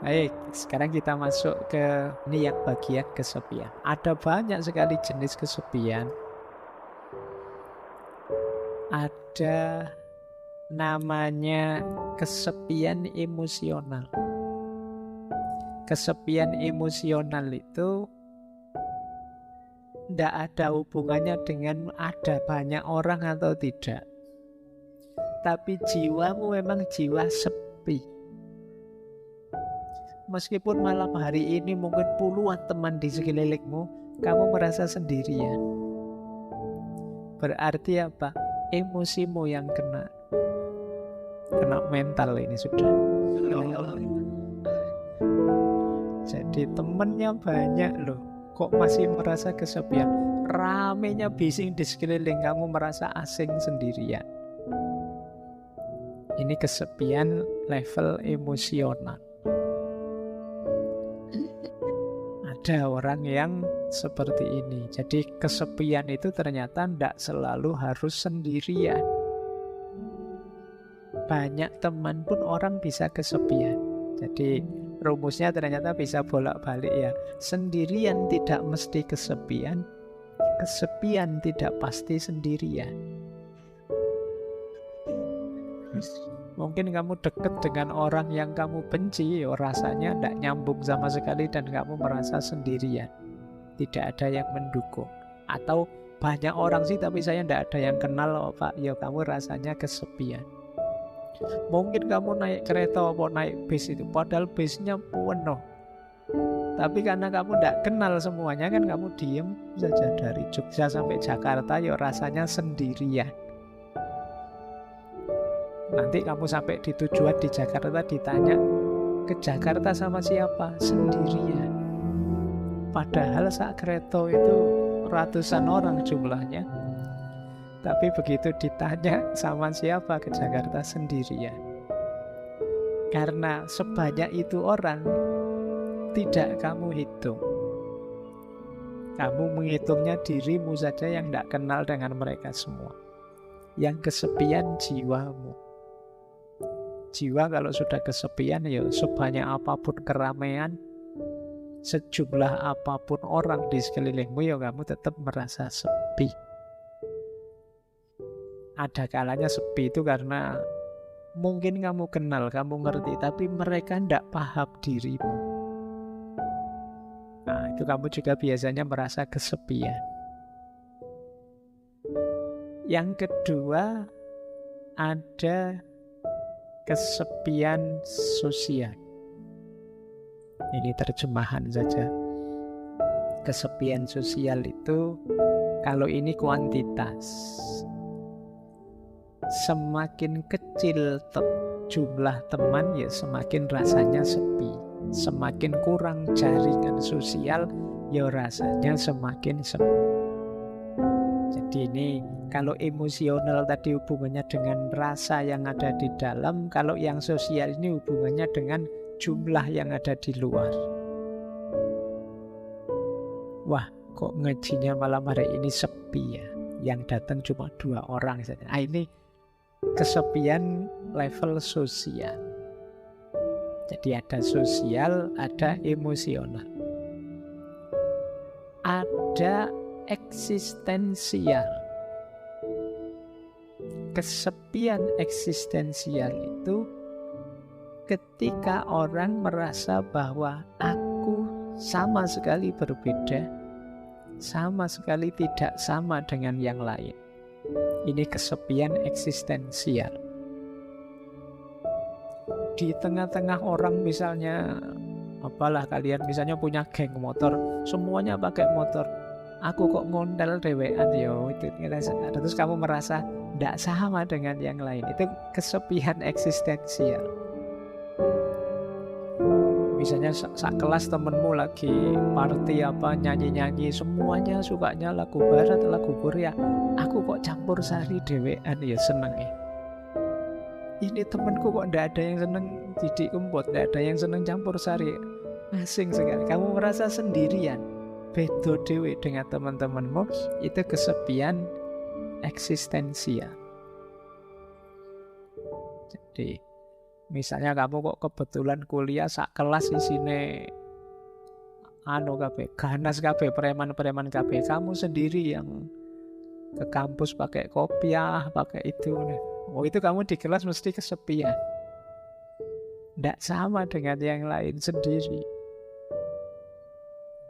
Baik, sekarang kita masuk ke ini yang bagian kesepian. Ada banyak sekali jenis kesepian. Ada namanya kesepian emosional. Kesepian emosional itu tidak ada hubungannya dengan ada banyak orang atau tidak. Tapi jiwamu memang jiwa sepi. Meskipun malam hari ini mungkin puluhan teman di sekelilingmu, kamu merasa sendirian. Berarti apa? Emosimu yang kena mental ini sudah. Jadi temennya banyak loh, kok masih merasa kesepian. Ramenya bising di sekeliling, kamu merasa asing sendirian. Ini kesepian level emosional. Ada orang yang seperti ini. Jadi kesepian itu ternyata tidak selalu harus sendirian. Banyak teman pun orang bisa kesepian. Jadi rumusnya ternyata bisa bolak-balik ya. Sendirian tidak mesti kesepian. Kesepian tidak pasti sendirian. Mungkin kamu dekat dengan orang yang kamu benci, rasanya tidak nyambung sama sekali dan kamu merasa sendirian. Tidak ada yang mendukung. Atau banyak orang sih tapi saya tidak ada yang kenal, Pak. Ya kamu rasanya kesepian. Mungkin kamu naik kereta atau naik bis itu, padahal bisnya penuh. Tapi karena kamu tidak kenal semuanya kan kamu diem saja dari Jogja sampai Jakarta, ya rasanya sendirian. Nanti kamu sampai di tujuan di Jakarta ditanya, ke Jakarta sama siapa? Sendirian. Padahal saat kereta itu ratusan orang jumlahnya. Tapi begitu ditanya sama siapa, ke Jakarta sendirian. Karena sebanyak itu orang tidak kamu hitung. Kamu menghitungnya dirimu saja yang tidak kenal dengan mereka semua. Yang kesepian jiwamu. Jiwa kalau sudah kesepian ya sebanyak apapun keramaian, sejumlah apapun orang di sekelilingmu ya kamu tetap merasa sepi. Ada kalanya sepi itu karena mungkin kamu kenal, kamu ngerti, tapi mereka tidak paham dirimu. Nah itu kamu juga biasanya merasa kesepian. Yang kedua ada kesepian sosial. Ini terjemahan saja. Kesepian sosial itu kalau ini kuantitas. Semakin kecil jumlah teman ya semakin rasanya sepi. Semakin kurang jaringan sosial ya rasanya semakin sepi. Jadi ini kalau emosional tadi hubungannya dengan rasa yang ada di dalam, kalau yang sosial ini hubungannya dengan jumlah yang ada di luar. Wah, kok ngajinya malam hari ini sepi ya? Yang datang cuma 2 orang saja. Nah, ini kesepian level sosial. Jadi ada sosial, ada emosional. Ada eksistensial. Kesepian eksistensial itu ketika orang merasa bahwa aku sama sekali berbeda, sama sekali tidak sama dengan yang lain. Ini kesepian eksistensial. Di tengah-tengah orang misalnya, apalah kalian misalnya punya geng motor, semuanya pakai motor. Aku kok ngondel dewean yo itu. Terus kamu merasa tidak sama dengan yang lain. Itu kesepian eksistensial. Misalnya sak kelas temenmu lagi party apa nyanyi-nyanyi, semuanya sukanya lagu barat, lagu Korea. Aku kok campur sari dewean ya seneng ya. Ini temenku kok tidak ada yang seneng didik kempot, tidak ada yang seneng campur sari. Asing sekali. Kamu merasa sendirian. Beda dewe dengan teman-temanmu. Itu kesepian eksistensial. Jadi misalnya kamu kok kebetulan kuliah sak kelas isine kabeh, ganas kabeh, preman-preman kabeh, kamu sendiri yang ke kampus pakai kopiah, pakai itu. Oh, itu kamu di kelas mesti kesepian. Tidak sama dengan yang lain sendiri.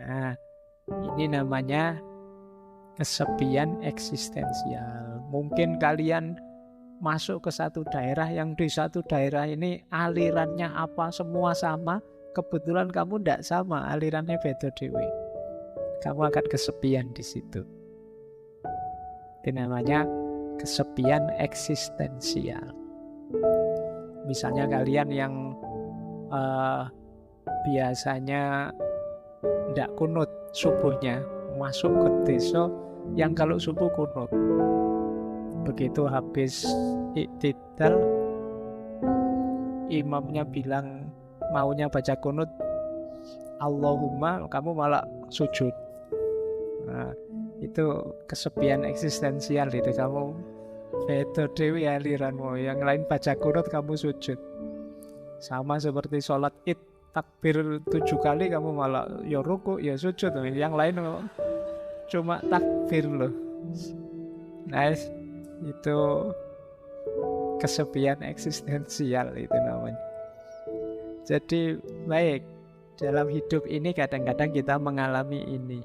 Nah, ini namanya kesepian eksistensial. Mungkin kalian masuk ke satu daerah yang di satu daerah ini alirannya apa semua sama, kebetulan kamu tidak sama, alirannya beda dewe. Kamu akan kesepian di situ. Itu namanya kesepian eksistensial. Misalnya kalian yang biasanya tidak kunut subuhnya, masuk ke desa yang kalau subuh kunut. Begitu habis iktidal, imamnya bilang maunya baca kunut, Allahumma, kamu malah sujud. Nah, itu kesepian eksistensial itu. Kamu beda dewi aliranmu, yang lain baca kunut kamu sujud. Sama seperti sholat id, takbir 7 kali kamu malah ya ruku ya sujud, yang lain cuma takbir loh. Nah, itu kesepian eksistensial itu namanya. Jadi baik, dalam hidup ini kadang-kadang kita mengalami ini.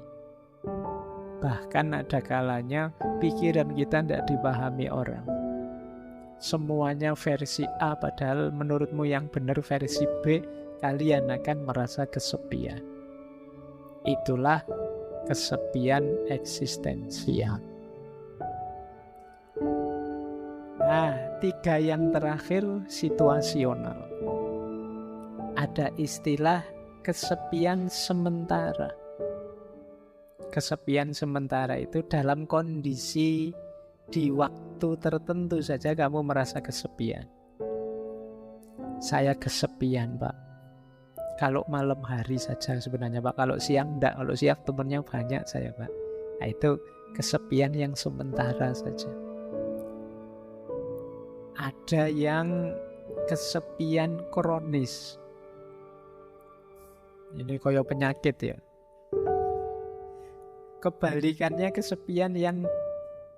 Bahkan ada kalanya pikiran kita tidak dipahami orang. Semuanya versi A, padahal menurutmu yang benar versi B. Kalian akan merasa kesepian. Itulah kesepian eksistensial. Nah, 3 yang terakhir situasional. Ada istilah kesepian sementara. Kesepian sementara itu dalam kondisi di waktu tertentu saja kamu merasa kesepian. Saya kesepian, Pak. Kalau malam hari saja sebenarnya, Pak. Kalau siang enggak. Kalau siang temannya banyak saya, Pak. Nah, itu kesepian yang sementara saja. Ada yang kesepian kronis. Ini kayak penyakit ya. Kebalikannya kesepian yang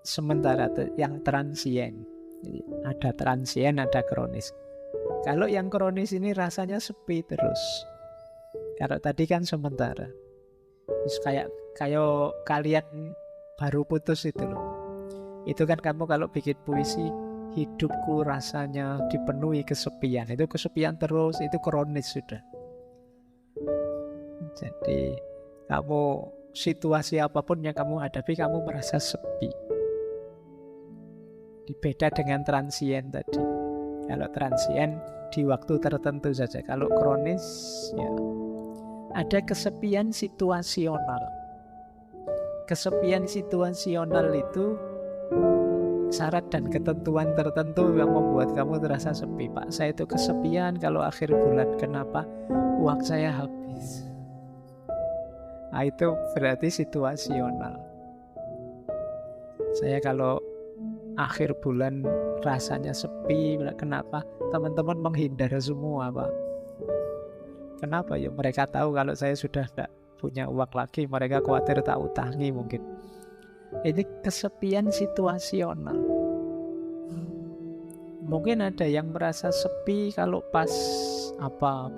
sementara, yang transien. Jadi ada transien, ada kronis. Kalau yang kronis ini rasanya sepi terus. Kalau tadi kan sementara. Kayak kalian baru putus itu loh. Itu kan kamu kalau bikin puisi, hidupku rasanya dipenuhi kesepian. Itu kesepian terus, itu kronis sudah. Jadi kamu situasi apapun yang kamu hadapi, kamu merasa sepi. Beda dengan transien tadi. Kalau transien di waktu tertentu saja. Kalau kronis, ya ada kesepian situasional. Kesepian situasional itu syarat dan ketentuan tertentu yang membuat kamu terasa sepi. Pak, saya itu kesepian kalau akhir bulan. Kenapa? Uang saya habis. Nah, itu berarti situasional. Saya kalau akhir bulan rasanya sepi. Kenapa? Teman-teman menghindar semua, Pak. Kenapa? Ya mereka tahu kalau saya sudah tidak punya uang lagi. Mereka khawatir tak utangi mungkin. Ini kesepian situasional. Mungkin ada yang merasa sepi kalau pas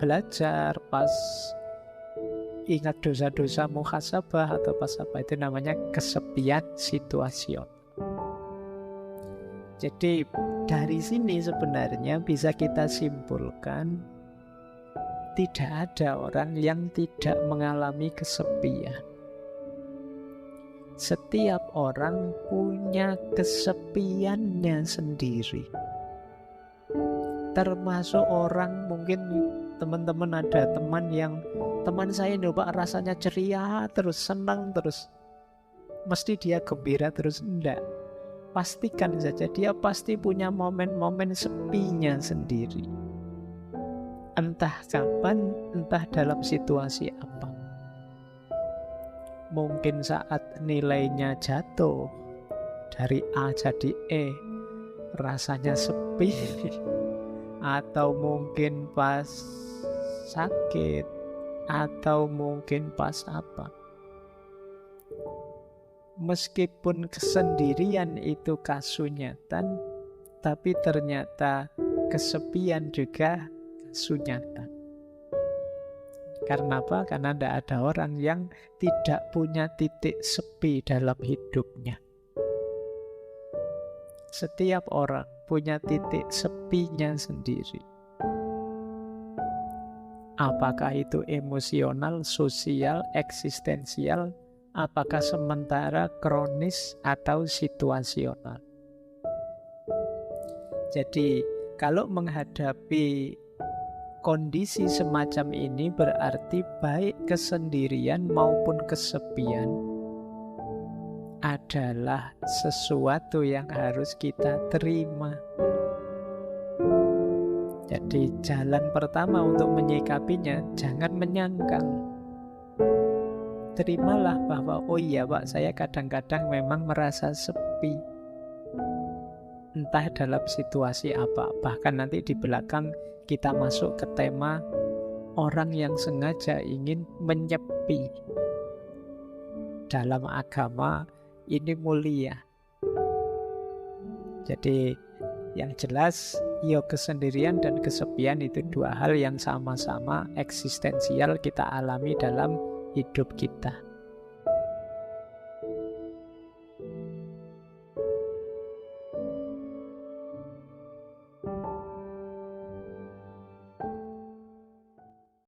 belajar, pas ingat dosa-dosa muhasabah atau pas apa, itu namanya kesepian situasional. Jadi dari sini sebenarnya bisa kita simpulkan tidak ada orang yang tidak mengalami kesepian. Setiap orang punya kesepiannya sendiri. Termasuk orang, mungkin teman-teman ada teman saya ini Pak rasanya ceria terus, senang terus, mesti dia gembira terus. Enggak. Pastikan saja dia pasti punya momen-momen sepinya sendiri. Entah kapan, entah dalam situasi apa. Mungkin saat nilainya jatuh dari A jadi E, rasanya sepi, atau mungkin pas sakit, atau mungkin pas apa. Meskipun kesendirian itu kasunyatan, tapi ternyata kesepian juga kasunyatan. Karena apa? Karena tidak ada orang yang tidak punya titik sepi dalam hidupnya. Setiap orang punya titik sepinya sendiri. Apakah itu emosional, sosial, eksistensial, apakah sementara, kronis, atau situasional. Jadi, kalau menghadapi kondisi semacam ini berarti baik kesendirian maupun kesepian adalah sesuatu yang harus kita terima. Jadi jalan pertama untuk menyikapinya, jangan menyangkal. Terimalah bahwa, oh iya Pak, saya kadang-kadang memang merasa sepi. Entah dalam situasi apa. Bahkan nanti di belakang kita masuk ke tema orang yang sengaja ingin menyepi. Dalam agama ini mulia. Jadi yang jelas, kesendirian dan kesepian itu dua hal yang sama-sama eksistensial kita alami dalam hidup kita.